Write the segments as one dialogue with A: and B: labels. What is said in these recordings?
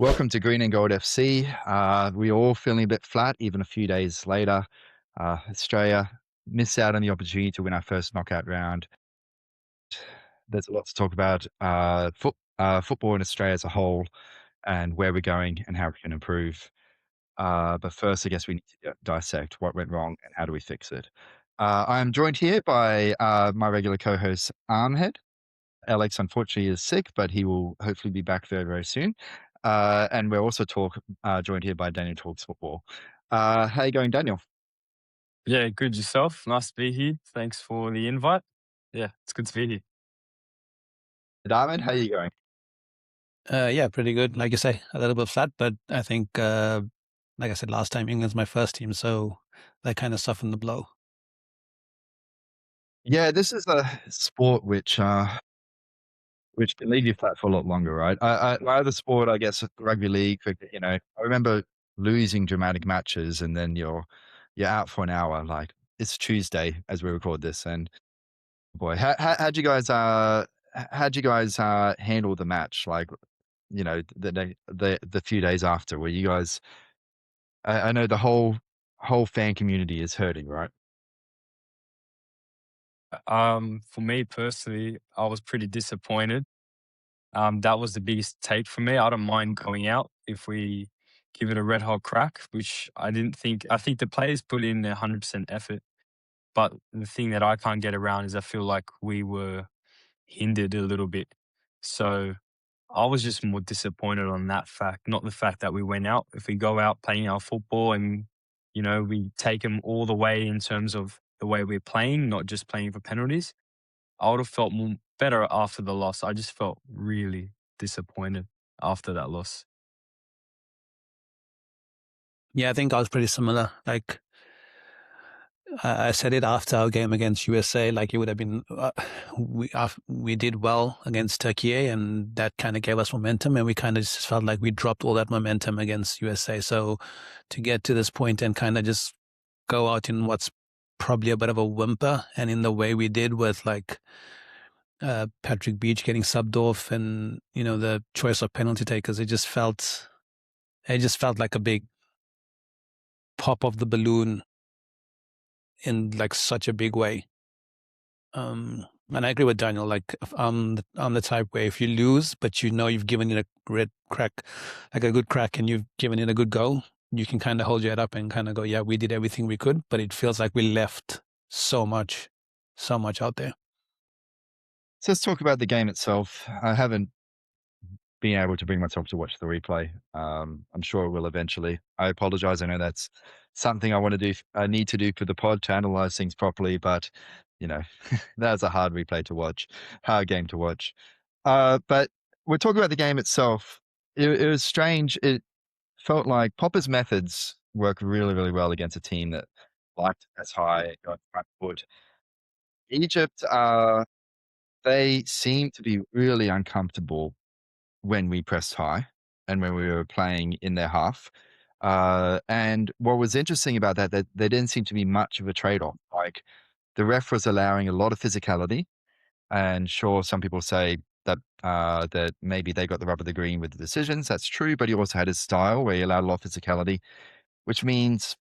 A: Welcome to Green and Gold FC. We're all feeling a bit flat, even a few days later. Australia missed out on the opportunity to win our first knockout round. There's a lot to talk about football in Australia as a whole and where we're going and how we can improve. But first, I guess we need to dissect what went wrong and how do we fix it. I'm joined here by my regular co-host, Ahmed. Alex, unfortunately, is sick, but he will hopefully be back very, very soon. And we're also joined here by Daniel Talks Football. How you going, Daniel?
B: Yeah, good yourself. Nice to be here. Thanks for the invite. Yeah, it's good to be here.
A: And Ahmed, how you going?
C: Yeah, pretty good. Like you say, a little bit flat, but I think, like I said last time, England's my first team, so that kind of softened the blow.
A: Yeah, this is a sport which can leave you flat for a lot longer, right? My other sport, I guess, rugby league, cricket. I remember losing dramatic matches, and then you're out for an hour. Like it's Tuesday as we record this, and boy, how'd you guys handle the match? Like, the few days after, were you guys? I know the whole fan community is hurting, right?
B: For me personally, I was pretty disappointed. That was the biggest take for me. I don't mind going out if we give it a red hot crack, which I didn't think. I think the players put in 100% effort, but the thing that I can't get around is I feel like we were hindered a little bit. So I was just more disappointed on that fact, not the fact that we went out. If we go out playing our football and, we take them all the way in terms of the way we're playing, not just playing for penalties, I would have felt better after the loss. I just felt really disappointed after that loss.
C: Yeah, I think I was pretty similar. Like I said it after our game against USA, like it would have been, we did well against Turkey, and that kind of gave us momentum, and we kind of just felt like we dropped all that momentum against USA. So to get to this point and kind of just go out in what's probably a bit of a whimper, and in the way we did with like Patrick Beach getting subbed off, and the choice of penalty takers, it just felt like a big pop of the balloon in like such a big way. And I agree with Daniel. Like I'm the type where if you lose, but you've given it a red crack, like a good crack, and you've given it a good go, you can kind of hold your head up and kind of go, yeah, we did everything we could, but it feels like we left so much out there.
A: So let's talk about the game itself. I haven't been able to bring myself to watch the replay. I'm sure I will eventually. I apologize. I know that's something I need to do for the pod to analyze things properly, but you know, that's a hard game to watch. But we're talking about the game itself. It was strange. It felt like Popper's methods work really, really well against a team that liked as high, got front foot. Egypt, they seemed to be really uncomfortable when we pressed high and when we were playing in their half. And what was interesting about that there didn't seem to be much of a trade-off. Like the ref was allowing a lot of physicality, and sure, some people say that maybe they got the rub of the green with the decisions. That's true, but he also had his style where he allowed a lot of physicality, which means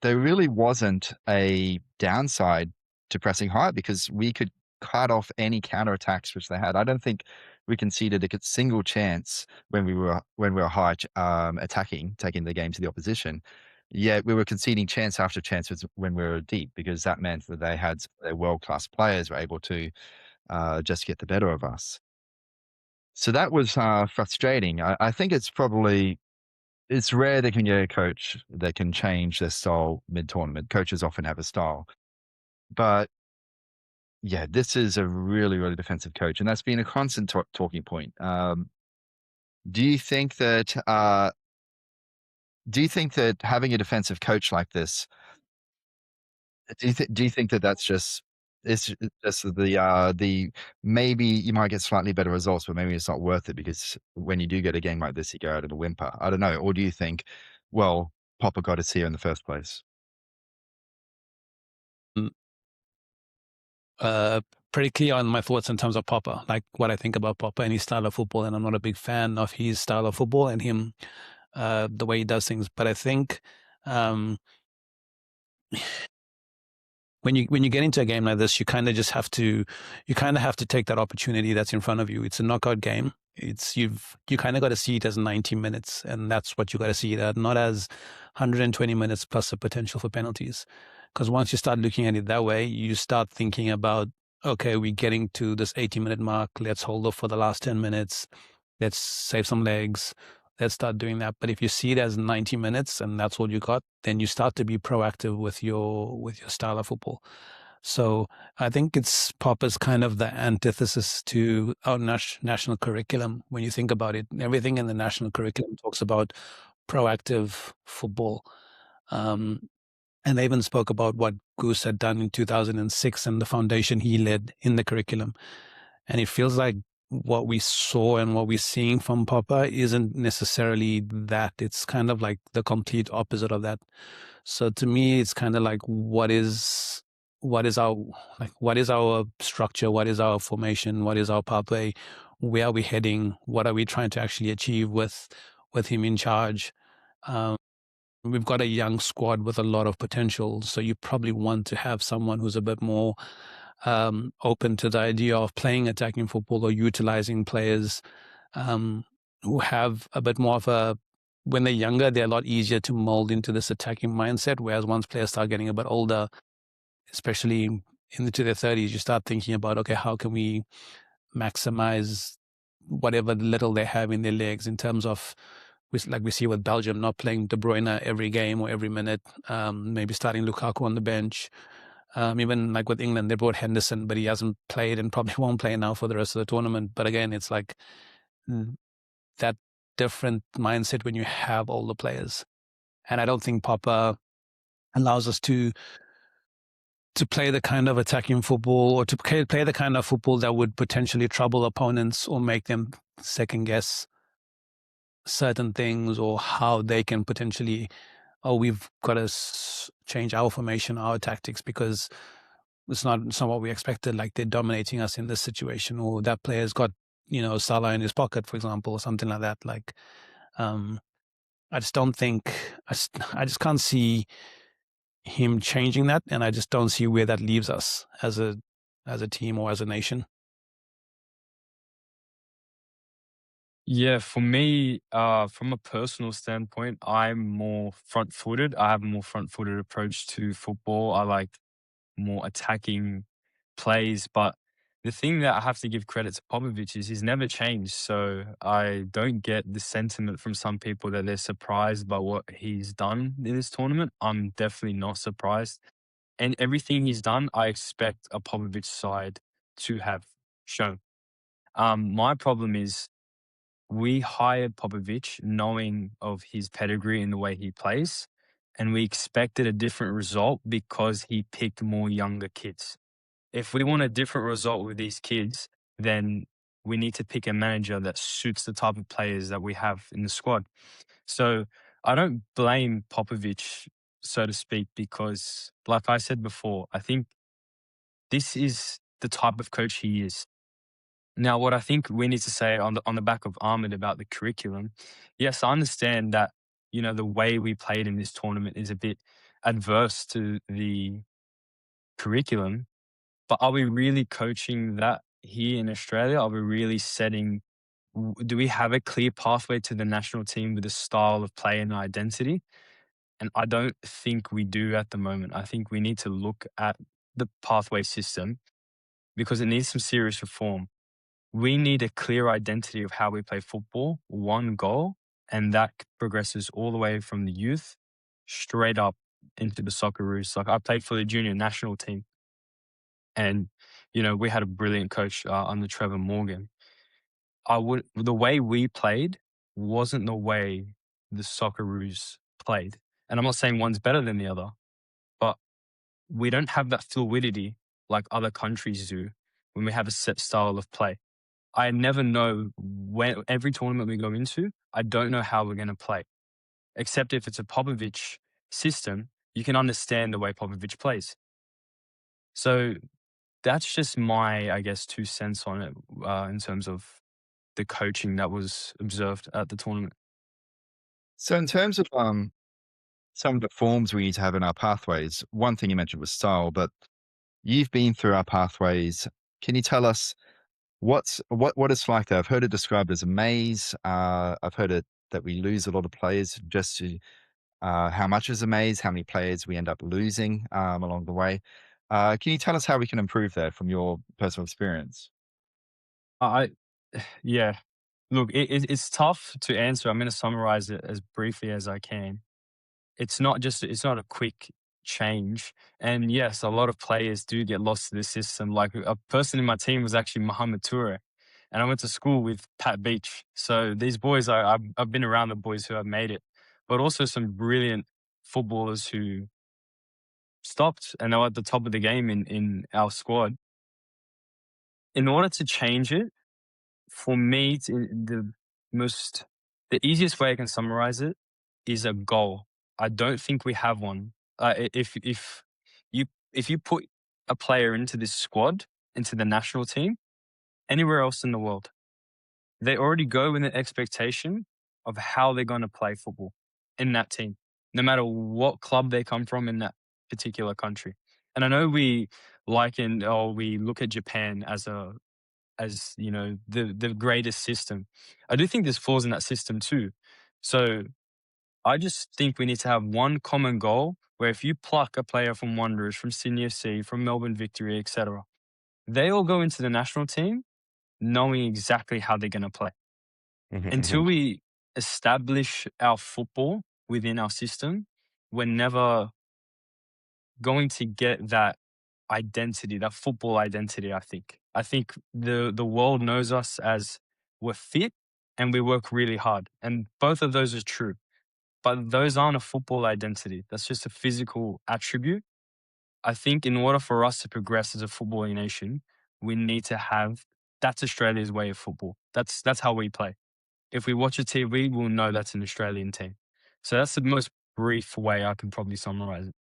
A: there really wasn't a downside to pressing high because we could cut off any counterattacks which they had. I don't think we conceded a single chance when we were high attacking, taking the game to the opposition. Yet we were conceding chance after chance when we were deep because that meant that they had their world-class players were able to just get the better of us. So that was frustrating. I think it's rare that you can get a coach that can change their style mid-tournament. Coaches often have a style. But yeah, this is a really, really defensive coach, and that's been a constant talking point. Do you think that having a defensive coach like this, do you think that that's just it's just the maybe you might get slightly better results, but maybe it's not worth it because when you do get a game like this, you go out in a whimper. I don't know. Or do you think, well, Popper got us here in the first place?
C: Mm, Uh, pretty clear on my thoughts in terms of Popper, like what I think about Popper and his style of football. And I'm not a big fan of his style of football and him, the way he does things. But I think when you get into a game like this, you kind of have to take that opportunity that's in front of you. It's a knockout game. You kind of got to see it as 90 minutes, and that's what you got to see it at, not as 120 minutes plus a potential for penalties. Because once you start looking at it that way, you start thinking about, okay, we're getting to this 80-minute mark. Let's hold off for the last 10 minutes. Let's save some legs. Let's start doing that. But if you see it as 90 minutes and that's all you got, then you start to be proactive with your style of football. So I think it's Popper's kind of the antithesis to our national curriculum. When you think about it, everything in the national curriculum talks about proactive football. And they even spoke about what Goose had done in 2006 and the foundation he led in the curriculum. And it feels like what we saw and what we're seeing from Popper isn't necessarily that. It's kind of like the complete opposite of that. So to me, it's kind of like what is our structure? What is our formation? What is our pathway? Where are we heading? What are we trying to actually achieve with him in charge? We've got a young squad with a lot of potential, so you probably want to have someone who's a bit more open to the idea of playing attacking football or utilizing players who have a bit more of a, when they're younger, they're a lot easier to mold into this attacking mindset. Whereas once players start getting a bit older, especially into their 30s, you start thinking about, okay, how can we maximize whatever little they have in their legs in terms of, like we see with Belgium, not playing De Bruyne every game or every minute, maybe starting Lukaku on the bench. Even like with England, they brought Henderson, but he hasn't played and probably won't play now for the rest of the tournament. But again, it's like that different mindset when you have all the players. And I don't think Popper allows us to play the kind of attacking football or to play the kind of football that would potentially trouble opponents or make them second guess certain things or how they can potentially, we've got to change our formation, our tactics, because it's not what we expected. Like they're dominating us in this situation, or that player's got, Salah in his pocket, for example, or something like that. Like, I just don't think, I just can't see him changing that. And I just don't see where that leaves us as a team or as a nation.
B: Yeah, for me, from a personal standpoint, I'm more front-footed. I have a more front-footed approach to football. I like more attacking plays, but the thing that I have to give credit to Popovic is he's never changed. So I don't get the sentiment from some people that they're surprised by what he's done in this tournament. I'm definitely not surprised. And everything he's done, I expect a Popovic side to have shown. My problem is we hired Popovic knowing of his pedigree and the way he plays, and we expected a different result because he picked more younger kids. If we want a different result with these kids, then we need to pick a manager that suits the type of players that we have in the squad. So I don't blame Popovic, so to speak, because like I said before, I think this is the type of coach he is. Now, what I think we need to say on the back of Ahmed about the curriculum, yes, I understand that, the way we played in this tournament is a bit adverse to the curriculum, but are we really coaching that here in Australia? Are we really do we have a clear pathway to the national team with a style of play and identity? And I don't think we do at the moment. I think we need to look at the pathway system because it needs some serious reform. We need a clear identity of how we play football, one goal, and that progresses all the way from the youth straight up into the Socceroos. Like I played for the junior national team, and we had a brilliant coach under Trevor Morgan. The way we played wasn't the way the Socceroos played, and I'm not saying one's better than the other, but we don't have that fluidity like other countries do when we have a set style of play. I never know when every tournament we go into, I don't know how we're going to play. Except if it's a Popovic system, you can understand the way Popovic plays. So that's just my, I guess, 2 cents on it, in terms of the coaching that was observed at the tournament.
A: So in terms of some of the forms we need to have in our pathways, one thing you mentioned was style, but you've been through our pathways. Can you tell us what it's like there? I've heard it described as a maze. I've heard it that we lose a lot of players just to how much is a maze, how many players we end up losing along the way. Can you tell us how we can improve that from your personal experience?
B: I yeah. Look, it's tough to answer. I'm gonna summarize it as briefly as I can. It's not a quick change. And yes, a lot of players do get lost to the system. Like a person in my team was actually Mohamed Toure, and I went to school with Pat Beach. So these boys, I've been around the boys who have made it, but also some brilliant footballers who stopped and they were at the top of the game in our squad. In order to change it, for me, most the easiest way I can summarize it is a goal. I don't think we have one. If you if you put a player into this squad, into the national team, anywhere else in the world, they already go with an expectation of how they're going to play football in that team, no matter what club they come from in that particular country. And I know we look at Japan as the greatest system. I do think there's flaws in that system too. So I just think we need to have one common goal where if you pluck a player from Wanderers, from Sydney FC, from Melbourne Victory, etc., they all go into the national team knowing exactly how they're going to play.
A: Mhm,
B: Until
A: mhm.
B: we establish our football within our system, we're never going to get that identity, that football identity, I think. I think the world knows us as we're fit and we work really hard. And both of those are true. But those aren't a football identity. That's just a physical attribute. I think in order for us to progress as a footballing nation, we need to have that's Australia's way of football. That's how we play. If we watch a TV, we'll know that's an Australian team. So that's the most brief way I can probably summarize it.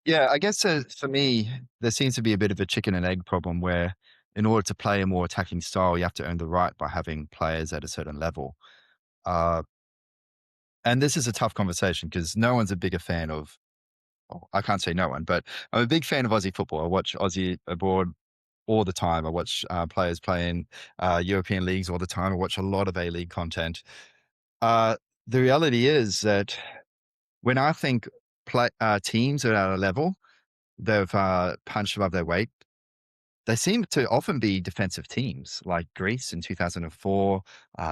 A: Yeah, I guess for me, there seems to be a bit of a chicken and egg problem where, in order to play a more attacking style, you have to earn the right by having players at a certain level. Uh, and this is a tough conversation because no one's a bigger fan of. Oh, I can't say no one, but I'm a big fan of Aussie football. I watch Aussie abroad all the time. I watch players playing European leagues all the time. I watch a lot of A League content. Uh, the reality is that when I think teams are at a level, they've punched above their weight. They seem to often be defensive teams like Greece in 2004,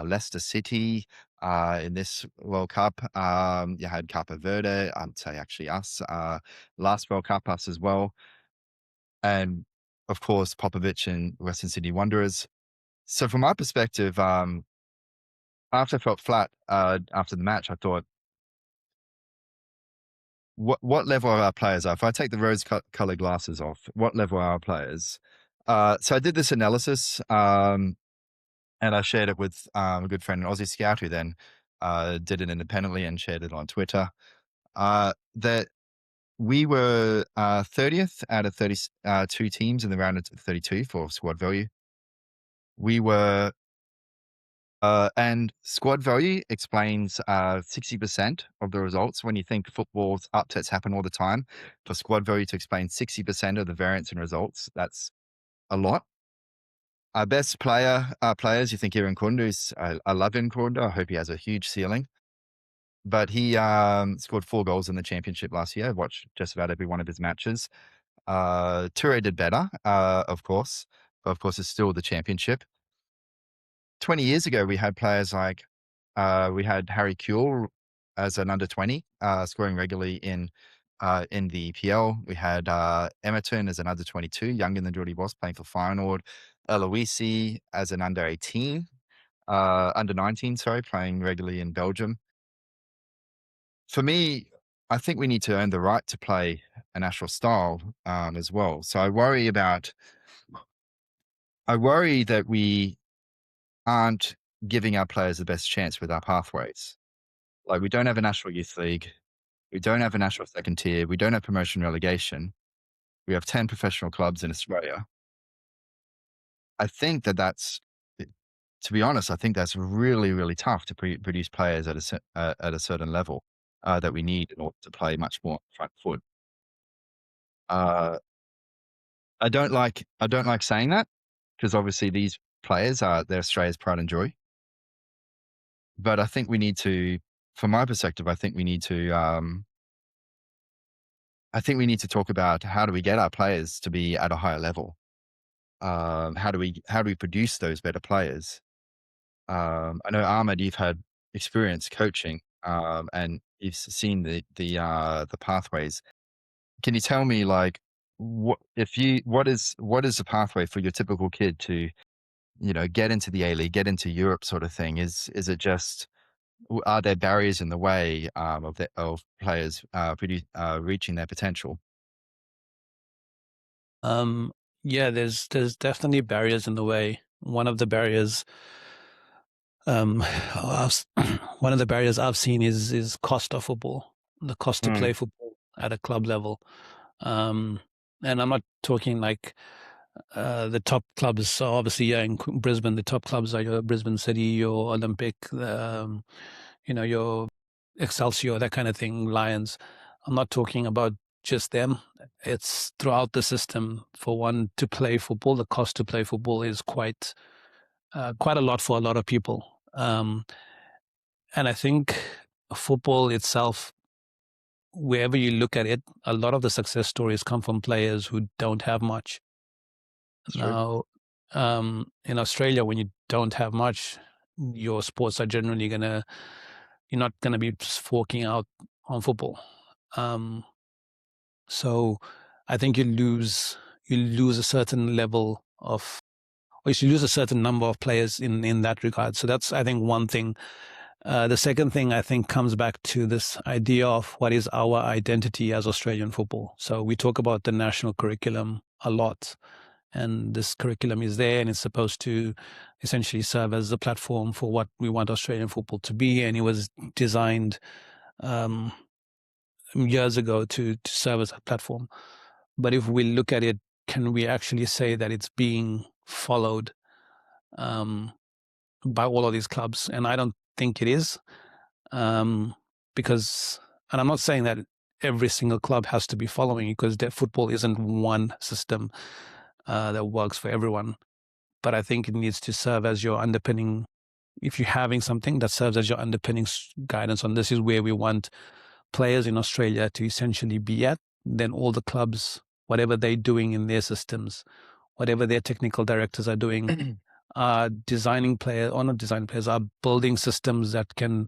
A: Leicester City in this World Cup. You had Cape Verde, I'd say actually us, last World Cup, us as well. And of course, Popovic and Western Sydney Wanderers. So from my perspective, after I felt flat after the match, I thought, what level are our players? If I take the rose-colored glasses off, what level are our players? So I did this analysis, and I shared it with a good friend, an Aussie scout, who then did it independently and shared it on Twitter. That we were 30th out of 32 teams in the round of 32 for squad value. We were and squad value explains 60% of the results. When you think football's upsets happen all the time, for squad value to explain 60% of the variance in results, that's a lot. Our best players, you think Irankunda is, I love Irankunda. I hope he has a huge ceiling. But he scored 4 goals in the championship last year. I watched just about every one of his matches. Toure did better, of course. But of course, it's still the championship. 20 years ago, we had players like we had Harry Kewell as an under 20, scoring regularly in the EPL. We had Emerton as an under 22, younger than Geordie was, playing for Feyenoord. Aloisi as an under 18, under 19, sorry, playing regularly in Belgium. For me, I think we need to earn the right to play a national style as well. So I worry that we aren't giving our players the best chance with our pathways. Like we don't have a national youth league. We don't have a national second tier. We don't have promotion relegation. We have 10 professional clubs in Australia. I think to be honest, I think that's really, really tough to produce players at a certain level that we need in order to play much more front foot. Uh, I don't like saying that because obviously these players they're Australia's pride and joy. But I think we need to, from my perspective, I think we need to talk about how do we get our players to be at a higher level. How do we produce those better players? I know Ahmed, you've had experience coaching, and you've seen the pathways. Can you tell me like what is the pathway for your typical kid to get into the A League, get into Europe, sort of thing? Is it just are there barriers in the way of players reaching their potential?
C: Um, yeah, there's definitely barriers in the way. One of the barriers, one of the barriers I've seen is cost of football, the cost to
A: Mm,
C: play football at a club level. Um, and I'm not talking like the top clubs. So obviously, yeah, in Brisbane, the top clubs are your Brisbane City, your Olympic, your Excelsior, that kind of thing, Lions. I'm not talking about just them. It's throughout the system. For one to play football, the cost to play football is quite a lot for a lot of people. And I think football itself, wherever you look at it, a lot of the success stories come from players who don't have much.
A: that's true.
C: Now, in Australia, when you don't have much, your sports are generally you're not gonna be just forking out on football. Um, so I think you lose a certain level of, or you lose a certain number of players in that regard. So that's, I think, one thing. The second thing I think comes back to this idea of what is our identity as Australian football. So we talk about the national curriculum a lot, and this curriculum is there and it's supposed to essentially serve as the platform for what we want Australian football to be. And it was designed um, years ago to serve as a platform. But if we look at it, can we actually say that it's being followed um, by all of these clubs? And I don't think it is, because, and I'm not saying that every single club has to be following it, because football isn't one system that works for everyone. But I think it needs to serve as your underpinning. If you're having something that serves as your underpinning guidance on this is where we want players in Australia to essentially be at, then all the clubs, whatever they're doing in their systems, whatever their technical directors are doing, are designing players, or not designing players, are building systems that can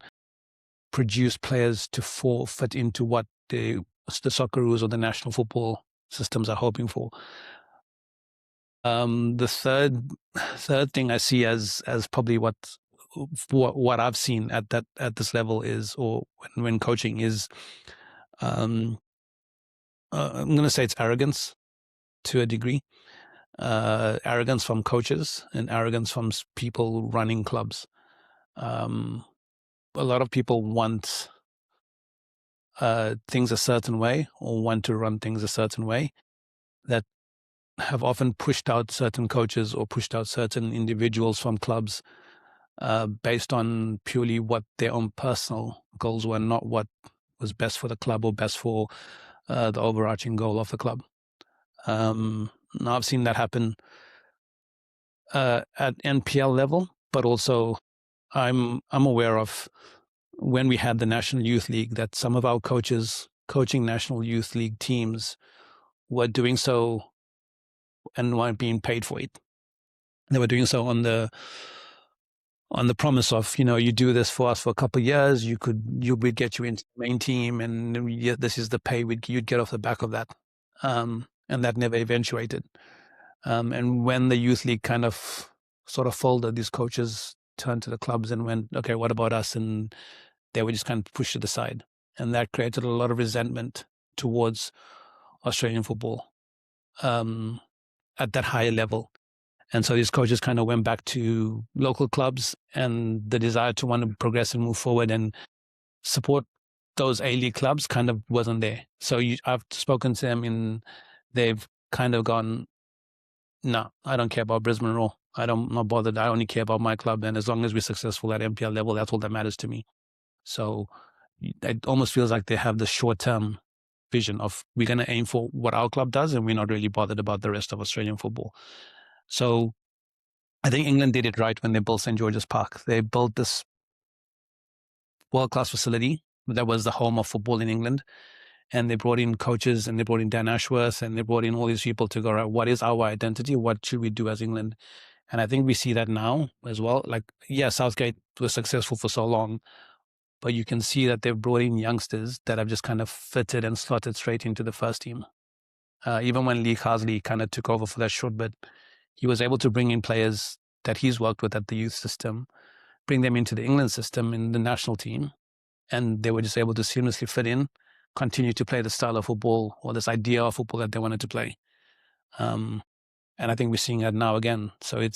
C: produce players to fit into what the Socceroos or the national football systems are hoping for. The third thing I see as probably what I've seen at this level is, or when coaching is, I'm going to say it's arrogance to a degree. Arrogance from coaches and arrogance from people running clubs. A lot of people want things a certain way, or want to run things a certain way, that have often pushed out certain coaches or pushed out certain individuals from clubs based on purely what their own personal goals were, not what was best for the club or best for the overarching goal of the club. Now I've seen that happen at NPL level, but also I'm aware of when we had the National Youth League that some of our coaches coaching National Youth League teams were doing so and weren't being paid for it. They were doing so on the promise of, you do this for us for a couple of years, we'd get you into the main team, and this is the pay you'd get off the back of that. And that never eventuated. And when the youth league kind of sort of folded, these coaches turned to the clubs and went, okay, what about us? And they were just kind of pushed to the side. And that created a lot of resentment towards Australian football at that higher level. And so these coaches kind of went back to local clubs, and the desire to want to progress and move forward and support those A-League clubs kind of wasn't there. So I've spoken to them they've kind of gone, no, I don't care about Brisbane at all. I'm not bothered. I only care about my club. And as long as we're successful at MPL level, that's all that matters to me. So it almost feels like they have the short-term vision of we're going to aim for what our club does, and we're not really bothered about the rest of Australian football. So I think England did it right when they built St. George's Park. They built this world-class facility that was the home of football in England. And they brought in coaches, and they brought in Dan Ashworth, and they brought in all these people to go, right, what is our identity? What should we do as England? And I think we see that now as well. Like, yeah, Southgate was successful for so long, but you can see that they've brought in youngsters that have just kind of fitted and slotted straight into the first team. Even when Lee Carsley kind of took over for that short bit, he was able to bring in players that he's worked with at the youth system, bring them into the England system in the national team, and they were just able to seamlessly fit in, continue to play the style of football or this idea of football that they wanted to play. And I think we're seeing that now again. So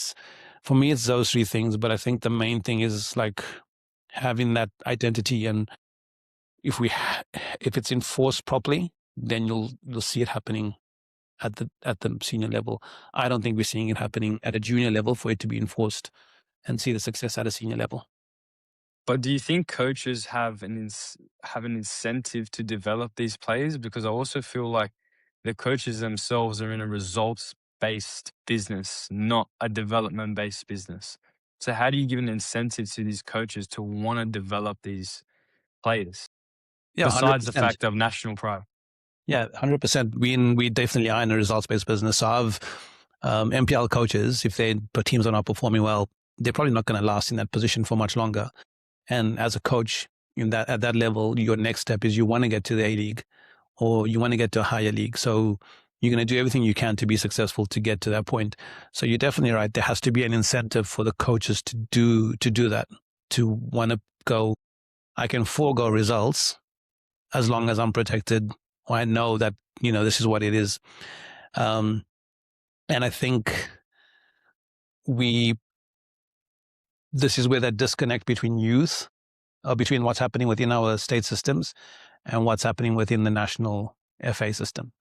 C: for me, it's those three things. But I think the main thing is like having that identity. And if it's enforced properly, then you'll see it happening at the senior level. I don't think we're seeing it happening at a junior level for it to be enforced and see the success at a senior level.
B: But do you think coaches have an incentive to develop these players? Because I also feel like the coaches themselves are in a results-based business, not a development-based business. So how do you give an incentive to these coaches to want to develop these players?
C: Yeah,
B: Besides the
C: 100%.
B: fact of national pride.
C: Yeah, 100%. We definitely are in a results-based business. So I've MPL coaches, if their teams are not performing well, they're probably not going to last in that position for much longer. And as a coach at that level, your next step is you want to get to the A-League or you want to get to a higher league. So you're going to do everything you can to be successful to get to that point. So you're definitely right. There has to be an incentive for the coaches to do that, to want to go, I can forego results as long as I'm protected, or I know that, this is what it is. And I think this is where that disconnect between youth, between what's happening within our state systems and what's happening within the national FA system.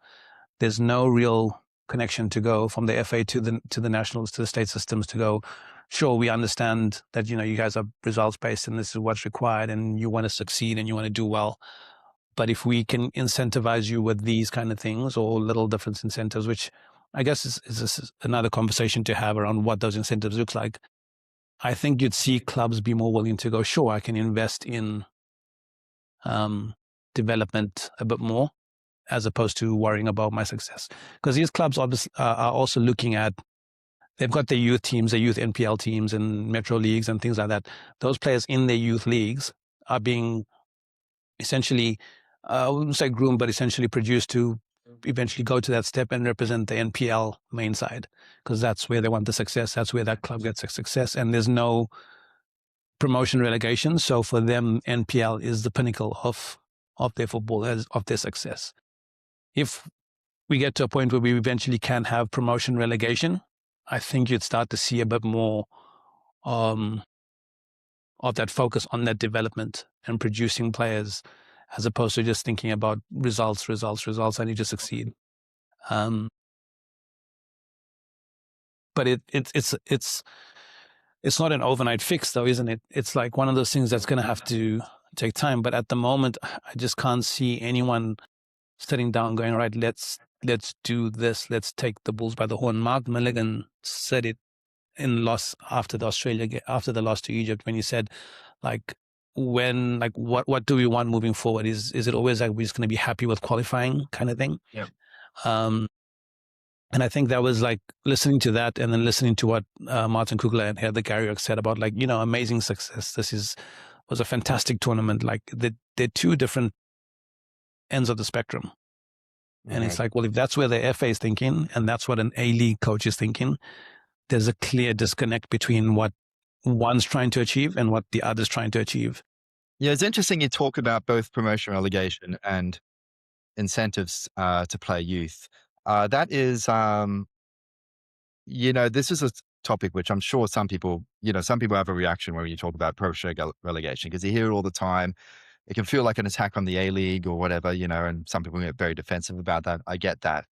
C: There's no real connection to go from the FA to the nationals, to the state systems, to go, sure, we understand that, you guys are results based and this is what's required and you want to succeed and you want to do well. But if we can incentivize you with these kind of things or little different incentives, which I guess is another conversation to have around what those incentives look like, I think you'd see clubs be more willing to go, sure, I can invest in development a bit more as opposed to worrying about my success. Because these clubs obviously are also looking at, they've got their youth teams, their youth NPL teams and metro leagues and things like that. Those players in their youth leagues are being essentially, I wouldn't say groomed, but essentially produced to eventually go to that step and represent the NPL main side, because that's where they want the success. That's where that club gets success. And there's no promotion relegation. So for them, NPL is the pinnacle of their football, of their success. If we get to a point where we eventually can have promotion relegation, I think you'd start to see a bit more of that focus on that development and producing players, as opposed to just thinking about results. I need to succeed. But it's not an overnight fix, though, isn't it? It's like one of those things that's going to have to take time. But at the moment, I just can't see anyone sitting down going, right, let's do this. Let's take the bulls by the horn. Mark Milligan said it after the loss to Egypt, when he said, like, what do we want moving forward? Is it always like we're just going to be happy with qualifying kind of thing?
B: Yeah.
C: And I think that was like listening to that and then listening to what Martin Kugler and Heather Garriock said about, like, amazing success. This was a fantastic tournament. Like they're two different ends of the spectrum. And it's like, well, if that's where the FA is thinking and that's what an A-League coach is thinking, there's a clear disconnect between what one's trying to achieve and what the other's trying to achieve.
A: Yeah, it's interesting you talk about both promotion relegation and incentives to play youth. That is, this is a topic which I'm sure some people have a reaction when you talk about promotion relegation, because you hear it all the time. It can feel like an attack on the A-League or whatever, and some people get very defensive about that. I get that.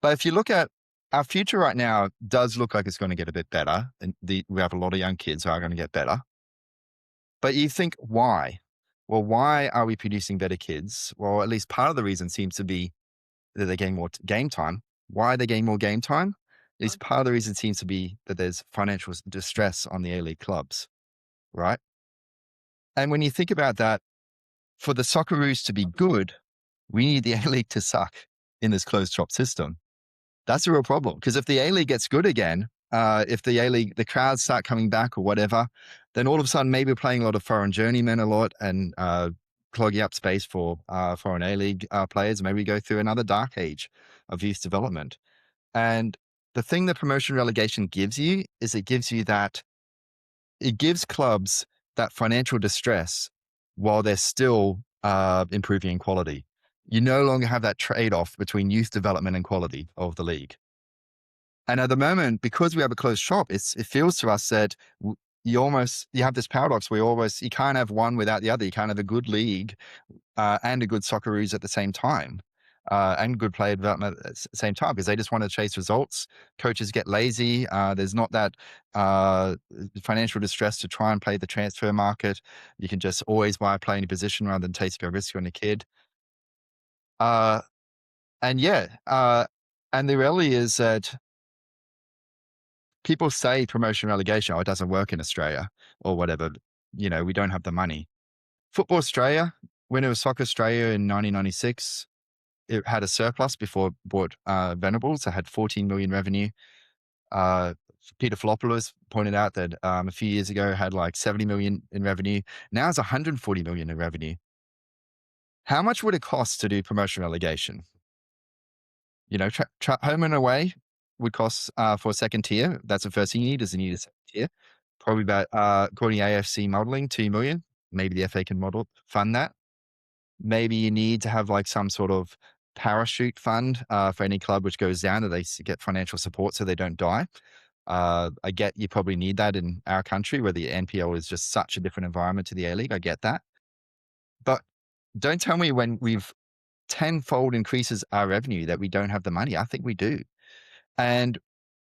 A: But if you look at our future right now, does look like it's going to get a bit better, and we have a lot of young kids who are going to get better. But you think, why? Well, why are we producing better kids? Well, at least part of the reason seems to be that they're getting more game time. Why are they getting more game time? At least part of the reason seems to be that there's financial distress on the A-League clubs, right? And when you think about that, for the Socceroos to be good, we need the A-League to suck in this closed shop system. That's a real problem, because if the A-League gets good again, if the A-League, the crowds start coming back or whatever, then all of a sudden maybe we're playing a lot of foreign journeymen a lot and clogging up space for foreign A-League players. Maybe we go through another dark age of youth development. And the thing that promotion relegation gives you is it gives clubs that financial distress while they're still improving in quality. You no longer have that trade-off between youth development and quality of the league. And at the moment, because we have a closed shop, it feels to us that you have this paradox where you can't have one without the other. You can't have a good league and a good Socceroos at the same time. And good player development at the same time, because they just want to chase results. Coaches get lazy. There's not that financial distress to try and play the transfer market. You can just always buy a player in a position rather than taking a risk on a kid. And the reality is that people say promotion relegation, it doesn't work in Australia or whatever. We don't have the money. Football Australia, when it was Soccer Australia in 1996, it had a surplus before it bought Venables. It had 14 million revenue. Peter Filopoulos pointed out that a few years ago it had like 70 million in revenue. Now it's 140 million in revenue. How much would it cost to do promotion relegation? Home and away would cost for a second tier. That's the first thing you need, is you need a second tier. Probably about, according to AFC modeling, 2 million. Maybe the FA can fund that. Maybe you need to have like some sort of parachute fund for any club which goes down, that they get financial support so they don't die. I get you probably need that in our country where the NPL is just such a different environment to the A-League. I get that. But don't tell me when we've tenfold increases our revenue that we don't have the money. I think we do. And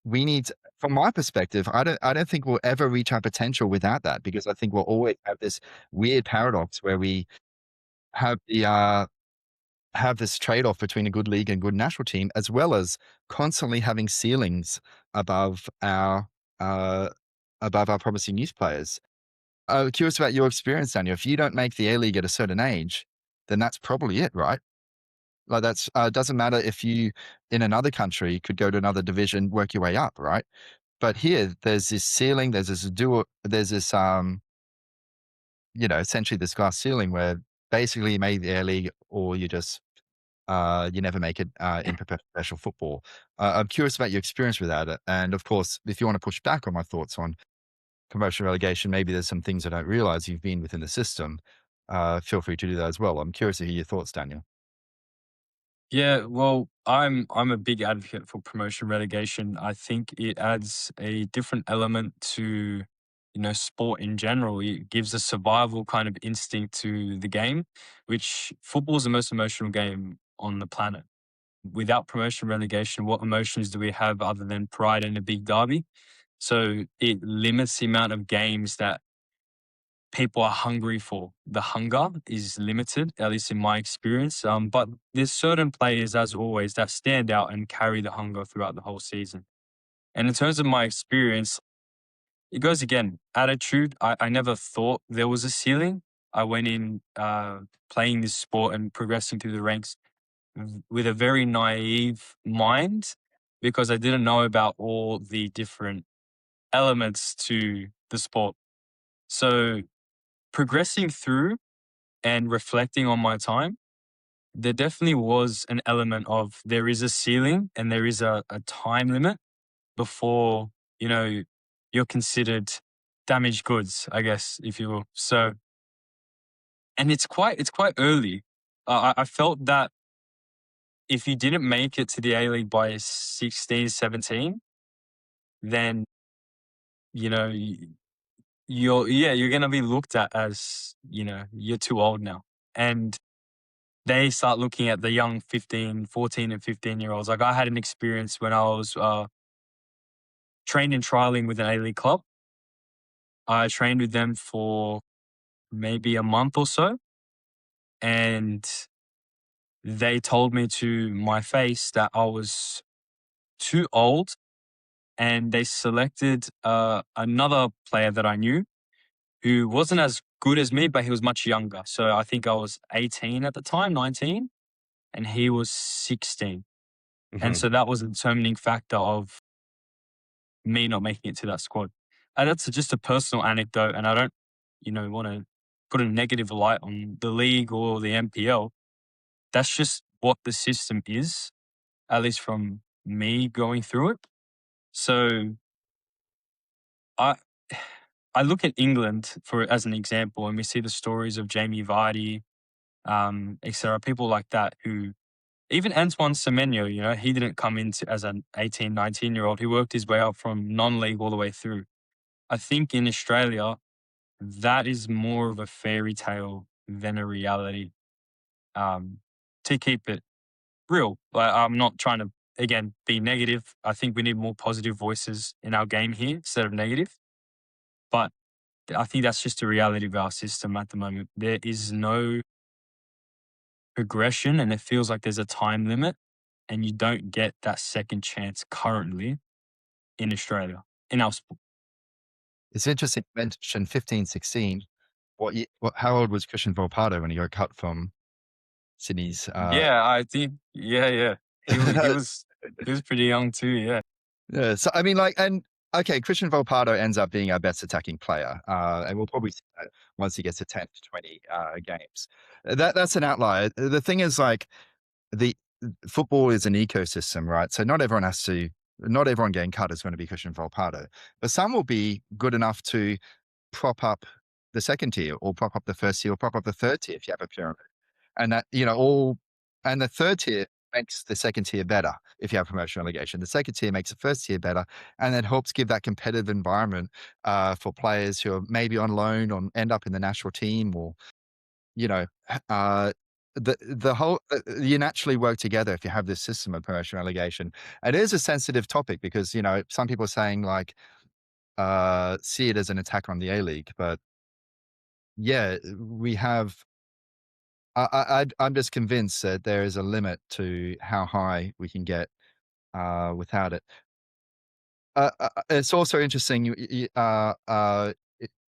A: we need, from my perspective, I don't think we'll ever reach our potential without that, because I think we'll always have this weird paradox where we have this trade-off between a good league and good national team, as well as constantly having ceilings above our promising youth players. I'm curious about your experience, Daniel. If you don't make the A-League at a certain age, then that's probably it, right? Like that's doesn't matter if you in another country could go to another division, work your way up, right? But here there's this ceiling, there's this essentially this glass ceiling where basically you made the A League or you never make it in professional football. I'm curious about your experience with that. And of course, if you want to push back on my thoughts on promotion relegation, maybe there's some things I don't realize you've been within the system. Feel free to do that as well. I'm curious to hear your thoughts, Daniel.
B: Yeah, well, I'm a big advocate for promotion relegation. I think it adds a different element to, sport in general. It gives a survival kind of instinct to the game, which football is the most emotional game on the planet. Without promotion relegation, what emotions do we have other than pride and a big derby? So it limits the amount of games that people are hungry for. The hunger is limited, at least in my experience. But there's certain players, as always, that stand out and carry the hunger throughout the whole season. And in terms of my experience, it goes again, attitude. I never thought there was a ceiling. I went in playing this sport and progressing through the ranks with a very naive mind, because I didn't know about all the different elements to the sport. So progressing through and reflecting on my time, there definitely was an element of there is a ceiling and there is a time limit before, you're considered damaged goods, I guess, if you will. So, and it's quite early. I felt that if you didn't make it to the A-League by 16, 17, then, you know, you're going to be looked at as, you're too old now. And they start looking at the young 14 and 15-year-olds. Like, I had an experience when I was trained and trialing with an A-League club. I trained with them for maybe a month or so, and they told me to my face that I was too old, and they selected another player that I knew who wasn't as good as me, but he was much younger. So I think I was 18 at the time, 19, and he was 16. And
A: Mhm.
B: so that was a determining factor of me not making it to that squad. And that's just a personal anecdote, and I don't, want to put a negative light on the league or the MPL. That's just what the system is, at least from me going through it. So I I look at England as an example, and we see the stories of Jamie Vardy, etc. People like that who, even Antoine Semenyo, he didn't come into as an 18, 19-year-old. He worked his way up from non-league all the way through. I think in Australia, that is more of a fairy tale than a reality. To keep it real, like, I'm not trying to, again, be negative. I think we need more positive voices in our game here instead of negative. But I think that's just the reality of our system at the moment. There is no progression, and it feels like there's a time limit, and you don't get that second chance currently in Australia, in our sport.
A: It's interesting you mentioned 15, 16. How old was Christian Volpato when he got cut from Sydney's?
B: Yeah, I think, yeah. He was pretty young too, yeah.
A: Yeah, so I mean, like, and okay, Christian Volpato ends up being our best attacking player, and we'll probably see that once he gets to 10 to 20 games. That's an outlier. The thing is, like, the football is an ecosystem, right? So not everyone getting cut is going to be Christian Volpato, but some will be good enough to prop up the second tier, or prop up the first tier, or prop up the third tier if you have a pyramid. And that, and the third tier makes the second tier better if you have promotion relegation. The second tier makes the first tier better, and it helps give that competitive environment for players who are maybe on loan or end up in the national team, or you know, uh, the whole you naturally work together if you have this system of promotion relegation. It is a sensitive topic because some people are saying, like, see it as an attack on the A League, but yeah, we have. I'm just convinced that there is a limit to how high we can get without it. It's also interesting.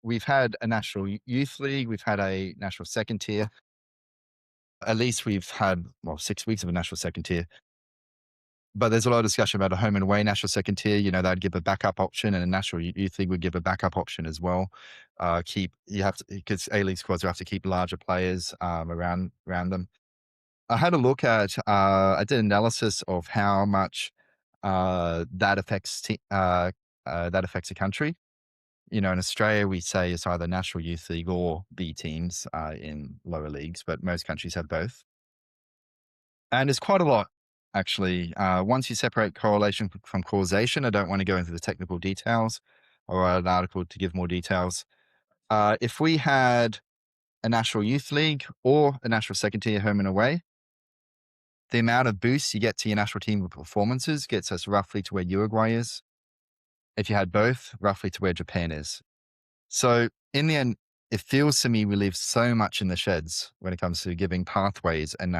A: We've had a national youth league. We've had a national second tier. At least we've had 6 weeks of a national second tier. But there's a lot of discussion about a home and away national second tier. They'd give a backup option, and a national youth league would give a backup option as well. Because A League squads will have to keep larger players around them. I had a look at, I did analysis of how much that affects a country. In Australia, we say it's either National Youth League or B teams in lower leagues, but most countries have both. And it's quite a lot, actually. Once you separate correlation from causation, I don't want to go into the technical details, or an article to give more details. If we had a National Youth League or a National Second Tier home and away, the amount of boosts you get to your national team with performances gets us roughly to where Uruguay is. If you had both, roughly to where Japan is. So in the end, it feels to me we leave so much in the sheds when it comes to giving pathways and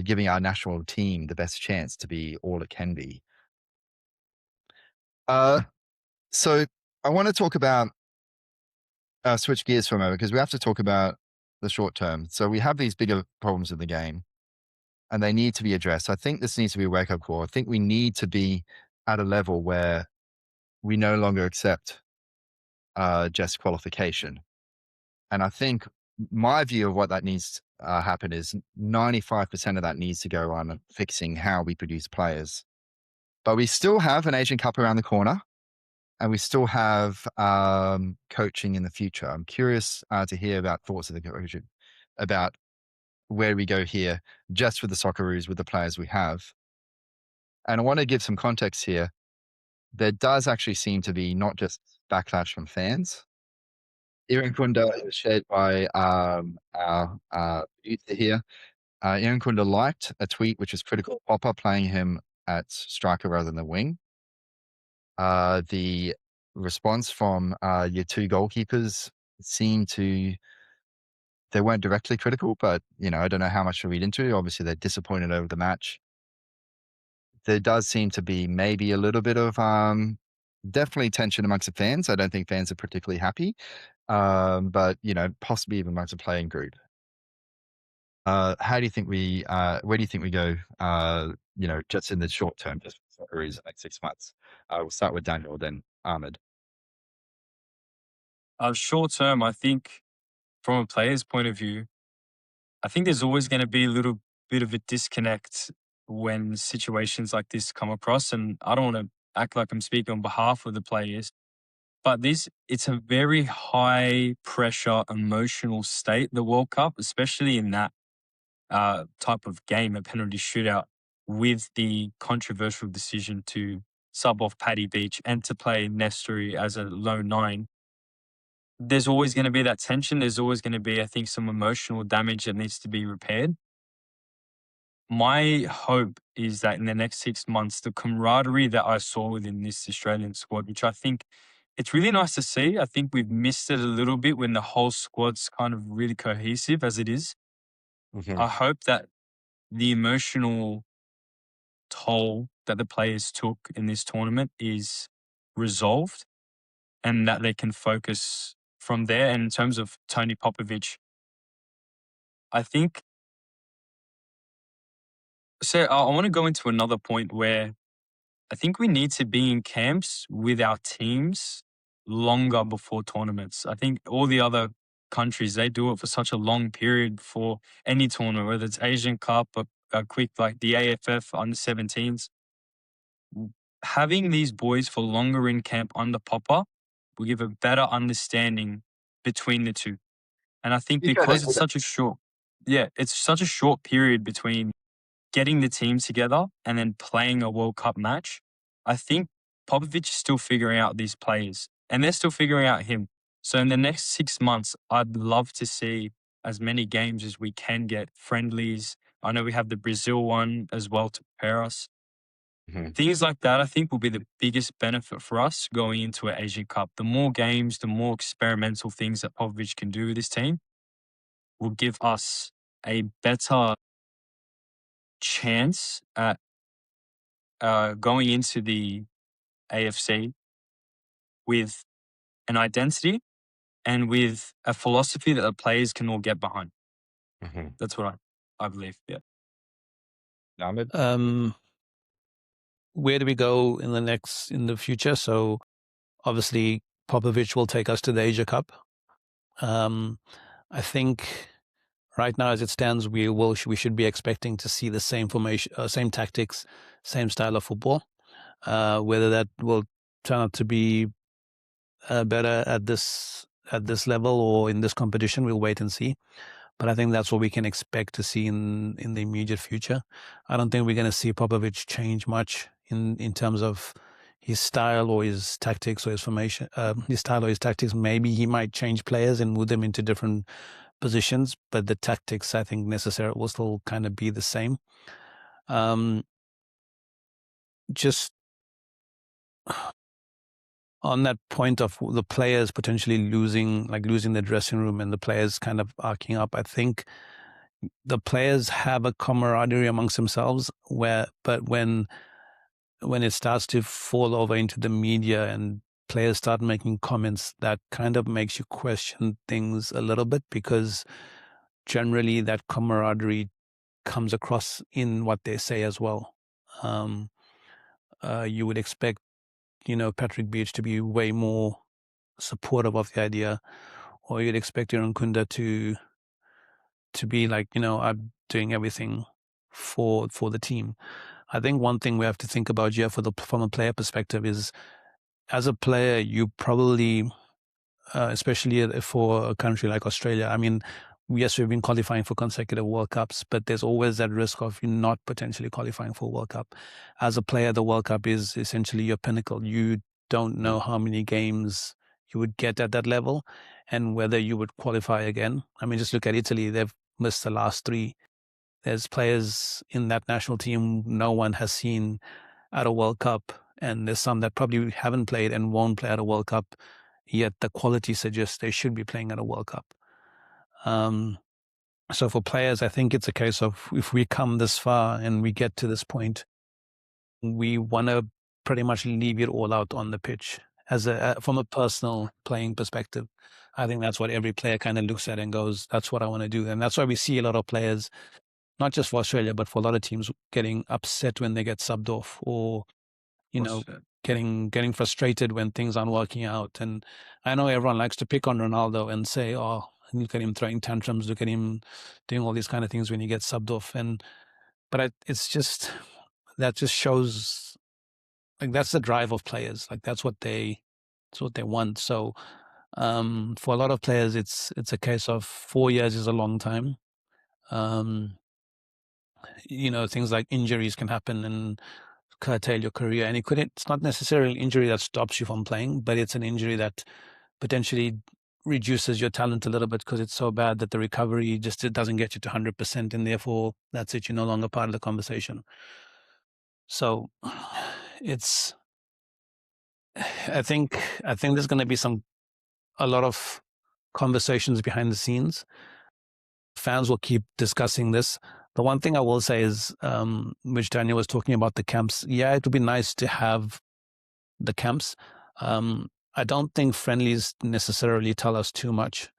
A: giving our national team the best chance to be all it can be. So I want to talk about, switch gears for a moment, because we have to talk about the short term. So we have these bigger problems in the game, and they need to be addressed. I think this needs to be a wake-up call. I think we need to be at a level where we no longer accept just qualification. And I think my view of what that needs to happen is 95% of that needs to go on fixing how we produce players. But we still have an Asian Cup around the corner, and we still have coaching in the future. I'm curious to hear about thoughts of the coach about where we go here, just with the Socceroos, with the players we have. And I want to give some context here. There does actually seem to be not just backlash from fans. Irankunda was shared by our user here. Irankunda liked a tweet which was critical of Popper playing him at striker rather than the wing. The response from your two goalkeepers seemed to, they weren't directly critical, but I don't know how much to read into. Obviously, they're disappointed over the match. There does seem to be maybe a little bit of definitely tension amongst the fans. I don't think fans are particularly happy, but possibly even amongst the playing group. How do you think where do you think we go? Just in the short term, just for the next 6 months. We'll start with Daniel, then Ahmed.
B: Short term, I think from a player's point of view, I think there's always going to be a little bit of a disconnect when situations like this come across. And I don't want to act like I'm speaking on behalf of the players, but it's a very high pressure, emotional state, the World Cup, especially in that type of game, a penalty shootout, with the controversial decision to sub off Paddy Beach and to play Nestori as a low 9. There's always going to be that tension. There's always going to be, I think, some emotional damage that needs to be repaired. My hope is that in the next 6 months, the camaraderie that I saw within this Australian squad, which I think it's really nice to see. I think we've missed it a little bit when the whole squad's kind of really cohesive as it is.
A: Mm-hmm.
B: I hope that the emotional toll that the players took in this tournament is resolved and that they can focus from there. And in terms of Tony Popovic, I think, so I want to go into another point where I think we need to be in camps with our teams longer before tournaments. I think all the other countries, they do it for such a long period for any tournament, whether it's Asian Cup or a quick like the AFF under 17s. Having these boys for longer in camp under Popper will give a better understanding between the two. And I think because it's such a short period between getting the team together and then playing a World Cup match, I think Popovic is still figuring out these players and they're still figuring out him. So in the next 6 months, I'd love to see as many games as we can get, friendlies. I know we have the Brazil one as well to prepare us.
A: Mm-hmm.
B: Things like that, I think, will be the biggest benefit for us going into an Asian Cup. The more games, the more experimental things that Popovic can do with his team will give us a better chance at going into the AFC with an identity and with a philosophy that the players can all get behind.
A: Mm-hmm.
B: That's what I believe. Yeah.
A: Ahmed?
C: Where do we go in the future? So obviously Popovic will take us to the Asia Cup. I think right now, as it stands, we should be expecting to see the same formation, same tactics, same style of football. Whether that will turn out to be better at this level or in this competition, we'll wait and see. But I think that's what we can expect to see in the immediate future. I don't think we're going to see Popovic change much in terms of his style or his tactics or his formation. His style or his tactics, maybe he might change players and move them into different positions, but the tactics, I think, necessarily will still kind of be the same. Just on that point of the players potentially losing the dressing room and the players kind of arcing up, I think the players have a camaraderie amongst themselves but when it starts to fall over into the media and players start making comments, that kind of makes you question things a little bit, because generally that camaraderie comes across in what they say as well. You would expect, Patrick Beach to be way more supportive of the idea, or you'd expect Irankunda to be like, I'm doing everything for the team. I think one thing we have to think about here from a player perspective is, as a player, you probably, especially for a country like Australia, I mean, yes, we've been qualifying for consecutive World Cups, but there's always that risk of you not potentially qualifying for a World Cup. As a player, the World Cup is essentially your pinnacle. You don't know how many games you would get at that level. and whether you would qualify again. I mean, just look at Italy. They've missed the last 3. There's players in that national team no one has seen at a World Cup, and there's some that probably haven't played and won't play at a World Cup, yet the quality suggests they should be playing at a World Cup. So for players, I think it's a case of if we come this far and we get to this point, we want to pretty much leave it all out on the pitch from a personal playing perspective. I think that's what every player kind of looks at and goes, that's what I want to do. And that's why we see a lot of players, not just for Australia, but for a lot of teams, getting upset when they get subbed off, or, getting frustrated when things aren't working out. And I know everyone likes to pick on Ronaldo and say, oh, look at him throwing tantrums, look at him doing all these kind of things when he gets subbed off. But it's just, that just shows, like, that's the drive of players. Like, that's what they want. So for a lot of players, it's a case of 4 years is a long time. Things like injuries can happen and curtail your career, and it's not necessarily an injury that stops you from playing, but it's an injury that potentially reduces your talent a little bit because it's so bad that the recovery it doesn't get you to 100%, and therefore that's it, you're no longer part of the conversation. So I think there's going to be a lot of conversations behind the scenes. Fans will keep discussing this. The one thing I will say is, which Daniel was talking about, the camps. Yeah, it would be nice to have the camps. I don't think friendlies necessarily tell us too much.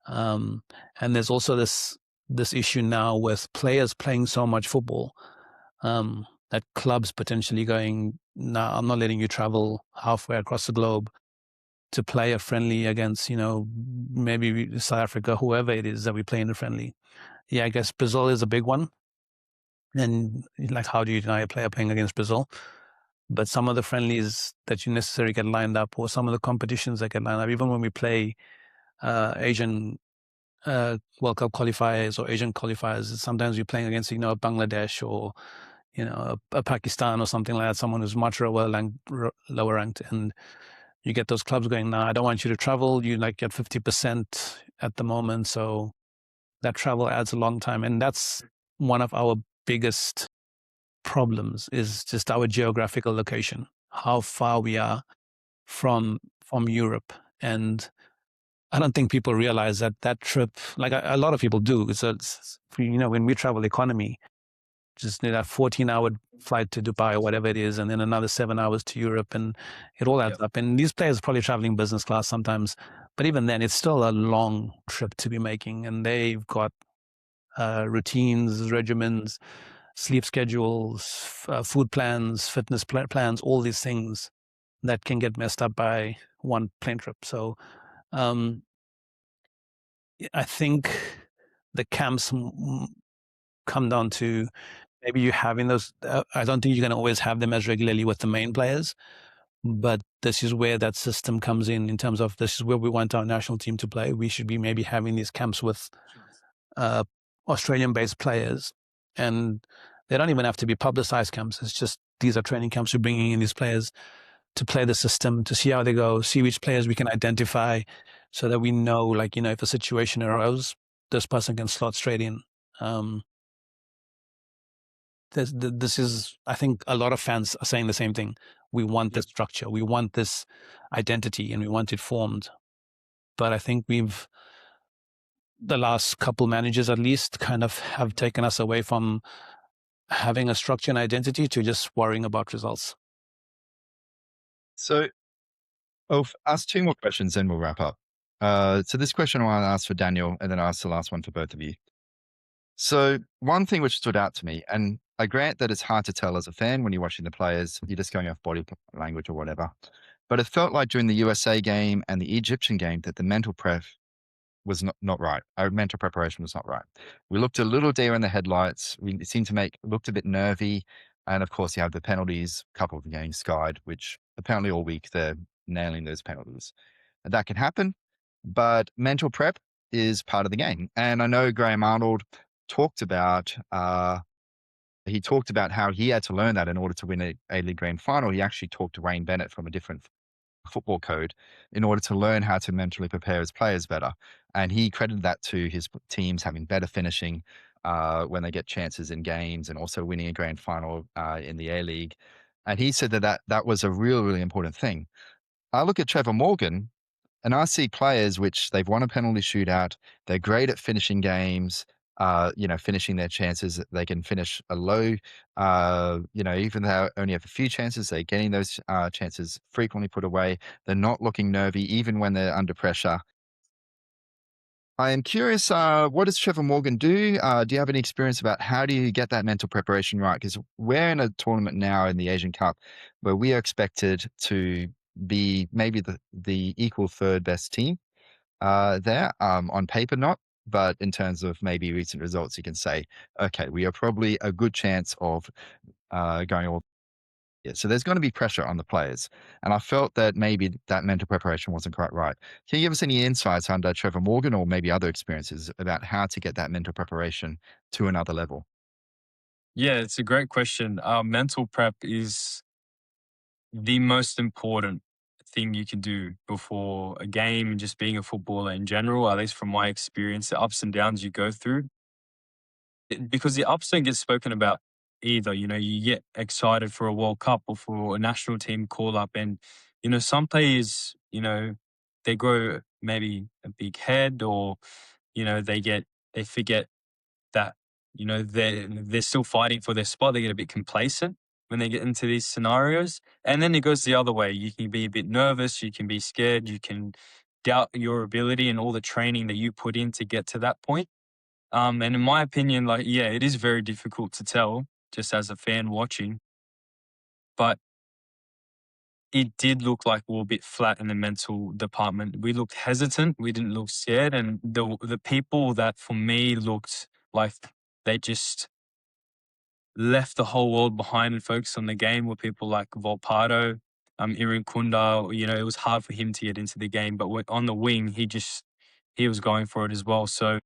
C: And there's also this issue now with players playing so much football, that clubs potentially going, nah, I'm not letting you travel halfway across the globe to play a friendly against, maybe South Africa, whoever it is that we play in the friendly. Yeah, I guess Brazil is a big one. And like, how do you deny a player playing against Brazil? But some of the friendlies that you necessarily get lined up, or some of the competitions that get lined up, even when we play Asian World Cup qualifiers or Asian qualifiers, sometimes we're playing against, Bangladesh or, a Pakistan or something like that, someone who's much lower ranked, and you get those clubs going, nah, I don't want you to travel. You get 50% at the moment. So that travel adds a long time. And that's one of our biggest problems, is just our geographical location, how far we are from Europe. And I don't think people realize that trip, like a lot of people do, it's when we travel economy, just that 14-hour flight to Dubai or whatever it is, and then another 7 hours to Europe, and it all adds up. And these players are probably traveling business class sometimes, but even then, it's still a long trip to be making, and they've got routines, regimens, sleep schedules, food plans, fitness plans, all these things that can get messed up by one plane trip. So I think the camps come down to maybe you having those. I don't think you're going to always have them as regularly with the main players, but this is where that system comes in terms of, this is where we want our national team to play. We should be maybe having these camps with Australian-based players, and they don't even have to be publicized camps. It's just, these are training camps. We're bringing in these players to play the system, to see how they go, see which players we can identify, so that we know, if a situation arose, this person can slot straight in. This is, I think a lot of fans are saying the same thing. We want this structure, we want this identity, and we want it formed. But I think the last couple managers at least kind of have taken us away from having a structure and identity to just worrying about results.
A: So I'll ask 2 more questions, then we'll wrap up. So this question I want to ask for Daniel, and then I'll ask the last one for both of you. So one thing which stood out to me, and I grant that it's hard to tell as a fan when you're watching the players, you're just going off body language or whatever, but it felt like during the USA game and the Egyptian game that the mental prep was not right. Our mental preparation was not right. We looked a little deer in the headlights. We seemed to looked a bit nervy. And of course, you have the penalties, a couple of them getting skied, which apparently all week they're nailing those penalties. And that can happen, but mental prep is part of the game. And I know Graham Arnold talked about how he had to learn that in order to win a league grand final. He actually talked to Wayne Bennett from a different football code in order to learn how to mentally prepare his players better. And he credited that to his teams having better finishing when they get chances in games and also winning a grand final in the A League. And he said that was a really important thing. I look at Trevor Morgan and I see players which they've won a penalty shootout. They're great at finishing games, finishing their chances. They can finish a low, even though they only have a few chances, they're getting those chances frequently put away. They're not looking nervy, even when they're under pressure. I am curious, what does Trevor Morgan do? Do you have any experience about how do you get that mental preparation right? Because we're in a tournament now in the Asian Cup where we are expected to be maybe the equal third best team there, on paper not, but in terms of maybe recent results, you can say, okay, we are probably a good chance of going all. Yeah, so there's going to be pressure on the players, and I felt that maybe that mental preparation wasn't quite right. Can you give us any insights under Trevor Morgan or maybe other experiences about how to get that mental preparation to another level?
B: Yeah, it's a great question. Mental prep is the most important thing you can do before a game and just being a footballer in general, at least from my experience, the ups and downs you go through. Because the ups don't get spoken about either. You get excited for a World Cup or for a national team call up, and some players, they grow maybe a big head, or they forget that they're still fighting for their spot. They get a bit complacent when they get into these scenarios, and then it goes the other way. You can be a bit nervous, you can be scared, you can doubt your ability and all the training that you put in to get to that point. And in my opinion, like, yeah, it is very difficult to tell just as a fan watching, but it did look like we were a bit flat in the mental department. We looked hesitant. We didn't look scared. And the people that for me looked like they just left the whole world behind and focused on the game were people like Volpato, Irankunda. It was hard for him to get into the game, but on the wing, he was going for it as well. So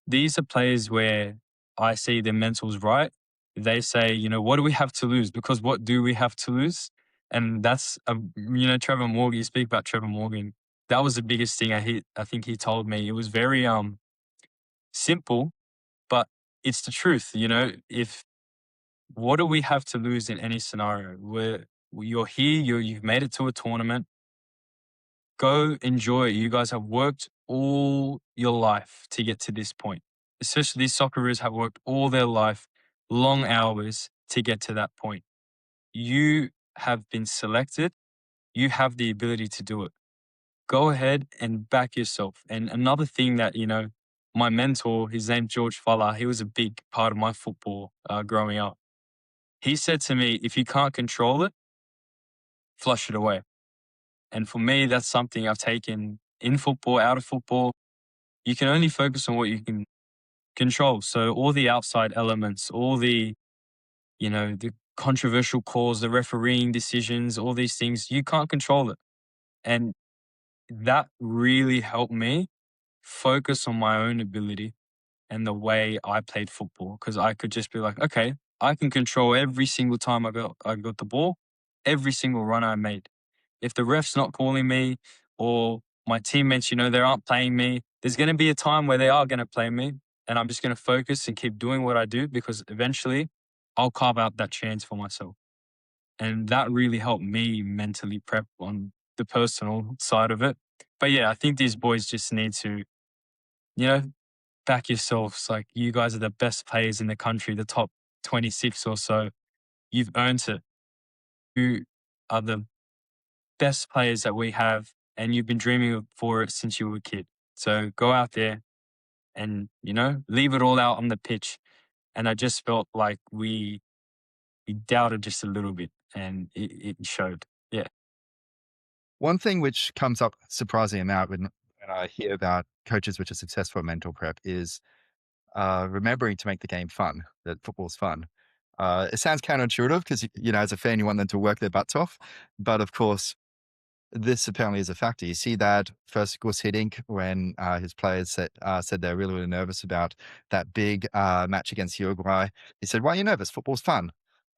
B: these are players where I see their mentals right. They say, what do we have to lose? Because what do we have to lose? And that's, Trevor Morgan. You speak about Trevor Morgan. That was the biggest thing I think he told me. It was very simple, but it's the truth. If what do we have to lose in any scenario? Where you're here, you've made it to a tournament. Go enjoy it. You guys have worked all your life to get to this point. Especially these Socceroos have worked all their life, long hours to get to that point. You have been selected. You have the ability to do it. Go ahead and back yourself. And another thing that, my mentor, his name George Falla, he was a big part of my football growing up. He said to me, if you can't control it, flush it away. And for me, that's something I've taken in football, out of football. You can only focus on what you can control. So all the outside elements, all the controversial calls, the refereeing decisions, all these things, you can't control it. And that really helped me focus on my own ability and the way I played football. Because I could just be like, okay, I can control every single time I got the ball, every single run I made. If the ref's not calling me or my teammates, they aren't playing me, there's going to be a time where they are going to play me. And I'm just going to focus and keep doing what I do because eventually I'll carve out that chance for myself. And that really helped me mentally prep on the personal side of it. But yeah, I think these boys just need to, you know, back yourselves. Like, you guys are the best players in the country, the top 26 or so. You've earned it. You are the best players that we have, and you've been dreaming for it since you were a kid. So go out there and, leave it all out on the pitch. And I just felt like we doubted just a little bit, and it showed. Yeah.
A: One thing which comes up surprising amount when I hear about coaches which are successful at mental prep is remembering to make the game fun, that football's fun. It sounds counterintuitive because, as a fan, you want them to work their butts off. But of course, this apparently is a factor. You see that first Gus Hiddink when his players said they're really, really nervous about that big match against Uruguay. He said, "Why are you nervous? Football's fun."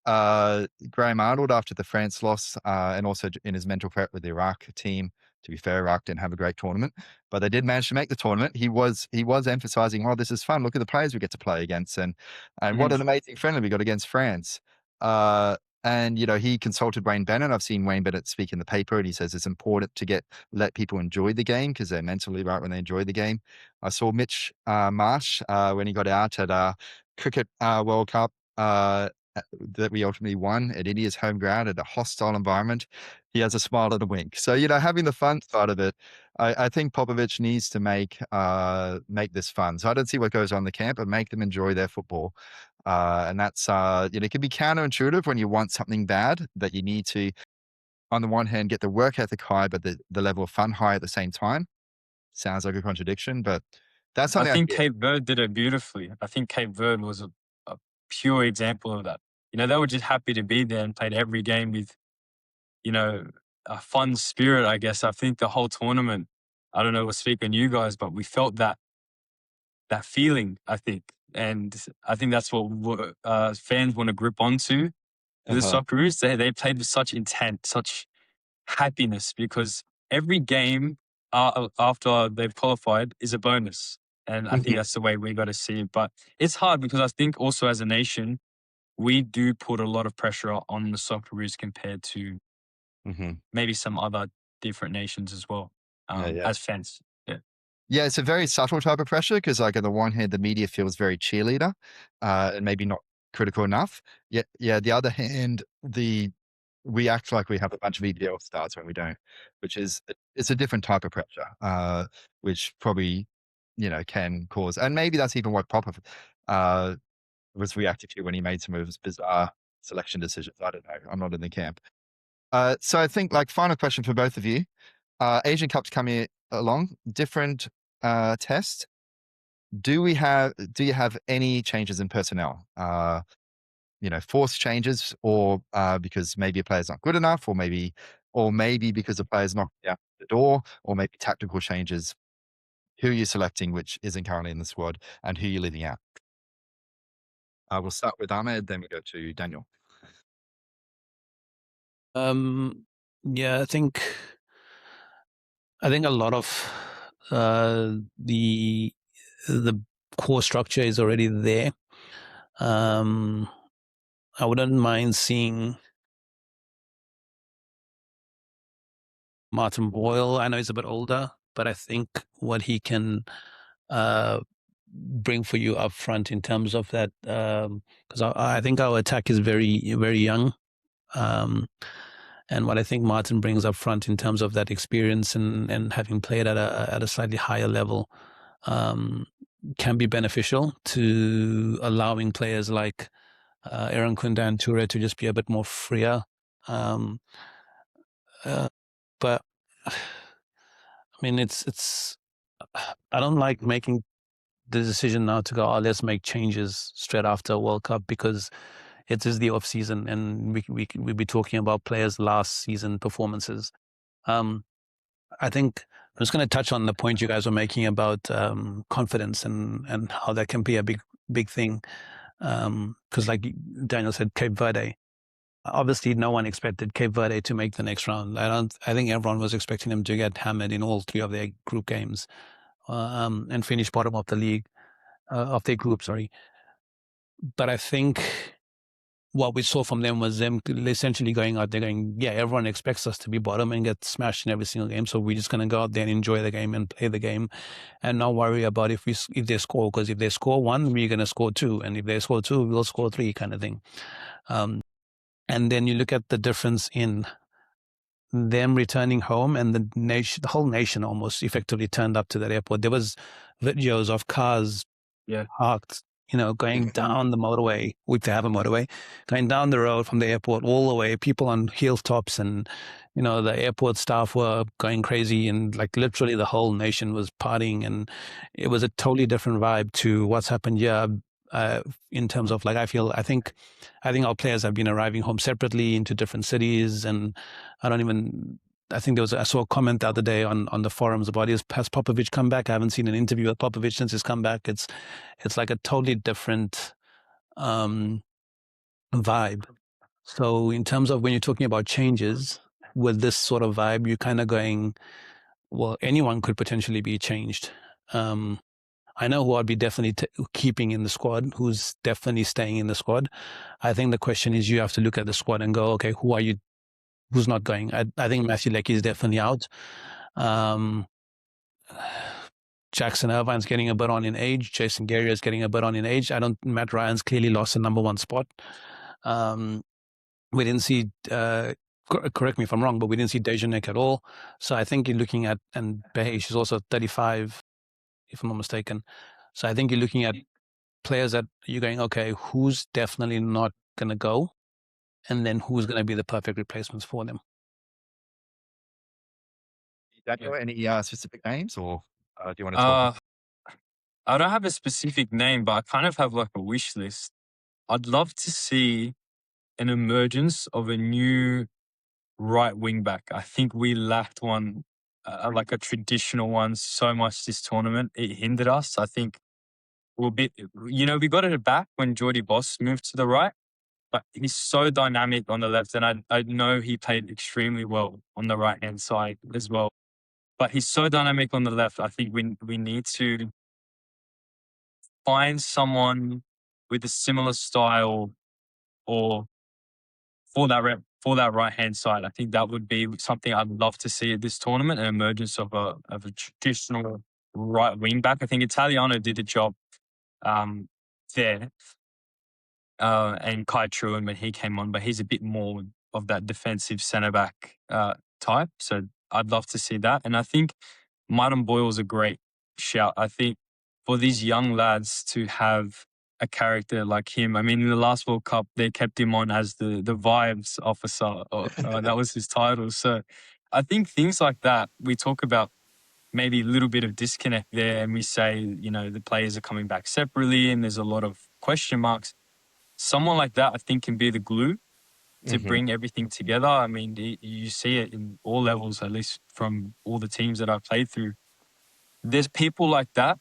A: Graham Arnold after the France loss, and also in his mental prep with the Iraq team. To be fair, Iraq didn't have a great tournament, but they did manage to make the tournament. He was emphasizing, "Oh, this is fun. Look at the players we get to play against, and what
B: Mhm.
A: an amazing friendly we got against France." And he consulted Wayne Bennett. I've seen Wayne Bennett speak in the paper, and he says it's important to let people enjoy the game because they're mentally right when they enjoy the game. I saw Mitch Marsh when he got out at Cricket World Cup. That we ultimately won at India's home ground at a hostile environment. He has a smile and a wink. So, having the fun side of it, I think Popovic needs to make this fun. So I don't see what goes on in the camp, but make them enjoy their football. And that's, it can be counterintuitive when you want something bad that you need to, on the one hand, get the work ethic high, but the level of fun high at the same time. Sounds like a contradiction, but that's
B: I
A: something I
B: think
A: hear.
B: Cape Verde did it beautifully. I think Cape Verde was a pure example of that. They were just happy to be there and played every game with, you know, a fun spirit, I guess. I think the whole tournament, I don't know, we'll speak on you guys, but we felt that feeling, I think. And I think that's what fans want to grip onto with the
A: Uh-huh.
B: Socceroos. They played with such intent, such happiness, because every game after they've qualified is a bonus. And I think
A: Mhm,
B: that's the way we got to see it. But it's hard because I think also as a nation, we do put a lot of pressure on the Socceroos compared to
A: mhm.
B: maybe some other different nations as well,
A: Yeah, yeah.
B: as fans. Yeah.
A: Yeah, it's a very subtle type of pressure because, like, on the one hand, the media feels very cheerleader, and maybe not critical enough. Yeah, the other hand, we act like we have a bunch of EPL stars when we don't, which is it's a different type of pressure, which probably can cause, and maybe that's even what Popov uh, was reactive to when he made some of his bizarre selection decisions. I don't know. I'm not in the camp. So I think, like, final question for both of you. Asian Cup's coming along, different test. Do you have any changes in personnel? Forced changes, or because maybe a player's not good enough, or maybe because the player's not out the door, or maybe tactical changes. Who are you selecting, which isn't currently in the squad, and who are you leaving out? We'll start with Ahmed, then we go to Daniel.
C: Um, yeah, I think a lot of the core structure is already there. Um, I wouldn't mind seeing Martin Boyle. I know he's a bit older, but I think what he can uh, bring for you up front in terms of that, because I think our attack is very, very young. Um, and what I think Martin brings up front in terms of that experience and having played at a slightly higher level um, can be beneficial to allowing players like Irankunda and Toure to just be a bit more freer. Um, uh, but I mean, it's. I don't like making the decision now to go, oh, let's make changes straight after World Cup because it is the off season and we'll be talking about players' last season performances. Um, I think I'm just going to touch on the point you guys were making about confidence and how that can be a big thing. Because like Daniel said, Cape Verde. Obviously, no one expected Cape Verde to make the next round. I think everyone was expecting them to get hammered in all three of their group games and finish bottom of the league of their group. Sorry, but I think what we saw from them was them essentially going out there going, yeah, everyone expects us to be bottom and get smashed in every single game. So we're just going to go out there and enjoy the game and play the game and not worry about if they score, because if they score one, we're going to score two. And if they score two, we'll score three kind of thing. And then you look at the difference in them returning home and the whole nation almost effectively turned up to that airport. There was videos of cars
B: Yeah.
C: parked, going down the motorway, if they have a motorway, going down the road from the airport all the way, people on hilltops, and the airport staff were going crazy, and like literally the whole nation was partying, and it was a totally different vibe to what's happened here. In terms of like, I think our players have been arriving home separately into different cities, and I think I saw a comment the other day on the forums about has Popovic come back? I haven't seen an interview with Popovic since he's come back. It's like a totally different vibe. So in terms of when you're talking about changes with this sort of vibe, you're kind of going, well, anyone could potentially be changed. I know who I'd be definitely keeping in the squad, who's definitely staying in the squad. I think the question is you have to look at the squad and go, okay, who's not going? I think Matthew Leckie is definitely out. Jackson Irvine's getting a bit on in age. Jason Guerrier is getting a bit on in age. Matt Ryan's clearly lost the number one spot. We didn't see, correct me if I'm wrong, but we didn't see Dejanek at all. So I think you're looking at, and Behe, she's also 35, if I'm not mistaken. So I think you're looking at players that you're going, okay, who's definitely not going to go? And then who's going to be the perfect replacements for them?
A: Daniel, any specific names, or do you want to talk?
B: Uh, I don't have a specific name, but I kind of have like a wish list. I'd love to see an emergence of a new right wing back. I think we lacked one, like a traditional one, so much this tournament. It hindered us. I think we're a bit, we got it back when Geordie Boss moved to the right, but he's so dynamic on the left, and I know he played extremely well on the right hand side as well. But he's so dynamic on the left. I think we need to find someone with a similar style, or for that right hand side. I think that would be something I'd love to see at this tournament, an emergence of a traditional right wing back. I think Italiano did a job there, and Kai Truan when he came on, but he's a bit more of that defensive centre back type. So I'd love to see that. And I think Martin Boyle's a great shout. I think for these young lads to have a character like him. I mean, in the last World Cup, they kept him on as the vibes officer. That was his title. So I think things like that, we talk about maybe a little bit of disconnect there, and we say, the players are coming back separately and there's a lot of question marks. Someone like that, I think, can be the glue to bring everything together. I mean, you see it in all levels, at least from all the teams that I've played through. There's people like that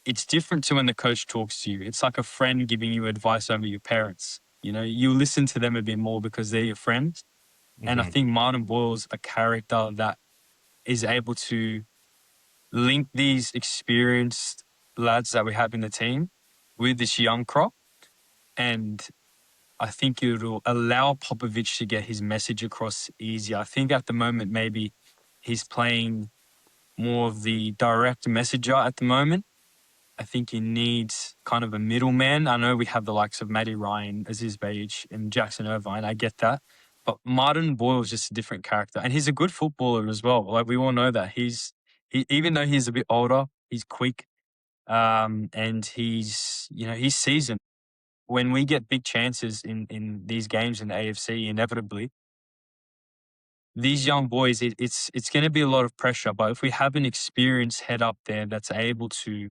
B: it's different to when the coach talks to you. It's like a friend giving you advice over your parents. You listen to them a bit more because they're your friends. And I think Martin Boyle's a character that is able to link these experienced lads that we have in the team with this young crop. And I think it'll allow Popovic to get his message across easier. I think at the moment, maybe he's playing more of the direct messenger at the moment. I think he needs kind of a middleman. I know we have the likes of Matty Ryan, Aziz Beige, and Jackson Irvine. I get that. But Martin Boyle is just a different character. And he's a good footballer as well. Like, we all know that. Even though he's a bit older, he's quick, and he's seasoned. When we get big chances in these games in the AFC, inevitably, these young boys, it's going to be a lot of pressure. But if we have an experienced head up there that's able to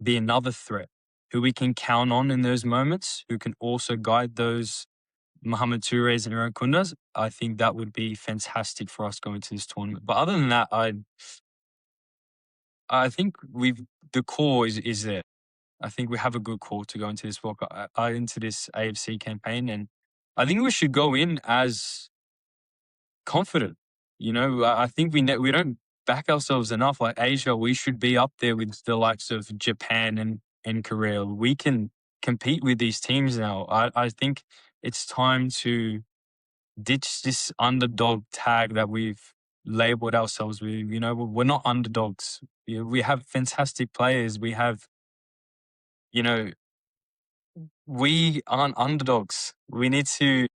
B: be another threat, who we can count on in those moments, who can also guide those Mohamed Toure's and Irankundas, I think that would be fantastic for us going to this tournament. But other than that, I think the core is there. I think we have a good core to go into this into this AFC campaign, and I think we should go in as confident. I think we don't back ourselves enough. Like Asia, we should be up there with the likes of Japan and Korea. We can compete with these teams now. I think it's time to ditch this underdog tag that we've labeled ourselves with. We're not underdogs. We have fantastic players. We aren't underdogs. We need to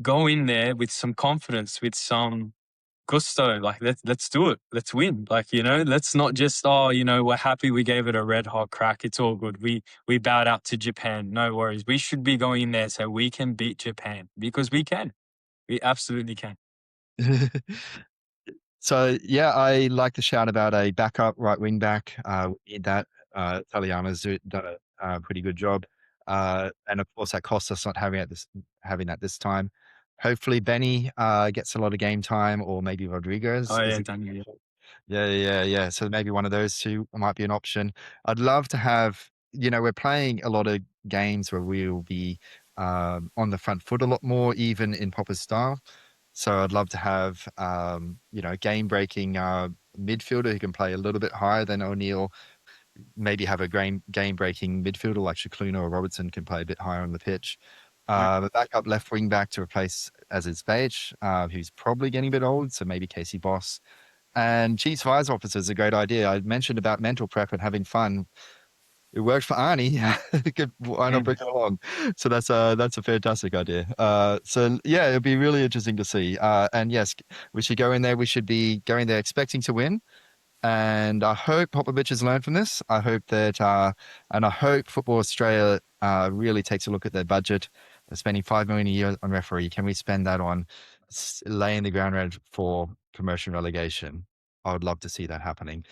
B: go in there with some confidence, with some gusto. Like, let's do it. Let's win. Like, let's not just, we're happy we gave it a red hot crack. It's all good. We bowed out to Japan. No worries. We should be going in there so we can beat Japan, because we can. We absolutely can.
A: So, yeah, I like the shout about a backup right wing back. We need that. Italiano's done a pretty good job. And of course, that cost us not having that this time. Hopefully, Benny gets a lot of game time, or maybe Rodriguez.
B: Oh, yeah, Daniel.
A: Yeah. So maybe one of those two might be an option. I'd love to have, we're playing a lot of games where we'll be on the front foot a lot more, even in Popper's style. So I'd love to have, game-breaking midfielder who can play a little bit higher than O'Neill. Maybe have a game-breaking midfielder like Shakluna or Robertson can play a bit higher on the pitch. A backup left wing back to replace Azid Spage, who's probably getting a bit old, so maybe Casey Boss. And Chiefs Vice Officer is a great idea. I mentioned about mental prep and having fun. It worked for Arnie. Why not bring it along? So that's a fantastic idea. So yeah, it'll be really interesting to see. And yes, we should go in there. We should be going there expecting to win. And I hope Popovic has learned from this. I hope that, and I hope Football Australia really takes a look at their budget. They're spending $5 million a year on referee. Can we spend that on laying the ground for promotion relegation? I would love to see that happening.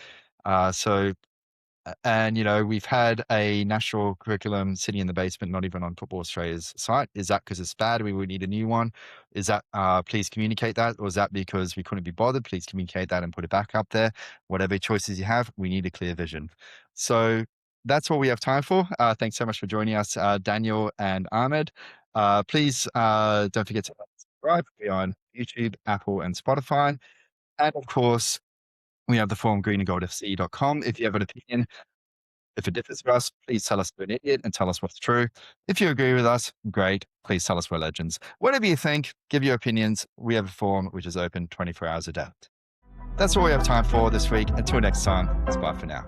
A: And, we've had a national curriculum sitting in the basement, not even on Football Australia's site. Is that because it's bad? We would need a new one. Is that, please communicate that? Or is that because we couldn't be bothered? Please communicate that and put it back up there. Whatever choices you have, we need a clear vision. So that's all we have time for. Thanks so much for joining us, Daniel and Ahmed. Please don't forget to subscribe. We're on YouTube, Apple, and Spotify. And of course, we have the forum greenandgoldfc.com. If you have an opinion, if it differs with us, please tell us we're an idiot and tell us what's true. If you agree with us, great. Please tell us we're legends. Whatever you think, give your opinions. We have a forum which is open 24 hours a day. That's all we have time for this week. Until next time, it's bye for now.